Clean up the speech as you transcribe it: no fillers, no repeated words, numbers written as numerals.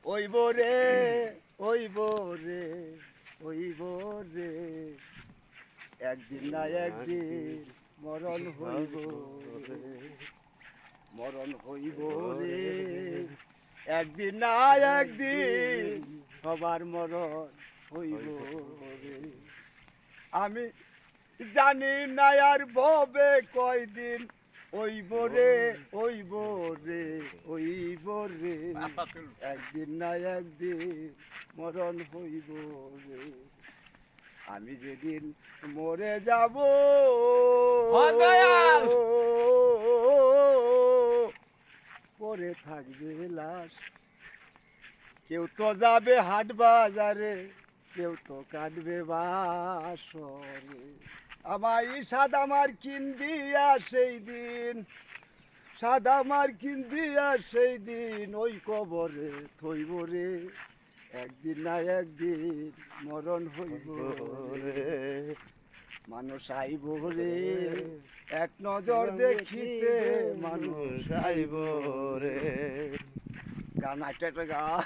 ওইব রে ওইব রে ওইব রে একদিন না একদিন মরণ হইব রে মরণ হইব রে একদিন না একদিন সবার মরণ হইব রে আমি জানি না আর ভবে কয়দিন ওইব রে ওইব রে ওইব রে একদিন না একদিন মরণ হইব রে আমি যেদিন মরে যাব পরে থাকবে লাশ কেউ তো যাবে হাট বাজারে কেউ তো কাটবে বাসরে আমায় সাদা মার্কিন দিয়া সেই দিন সাদা মার্কিন দিয়া সেই দিন ওই কবরে থইব রে একদিন না একদিন মরণ হইব রে মানুষ আইব রে এক নজর দেখিতে মানুষ আইব রে গান একটা গান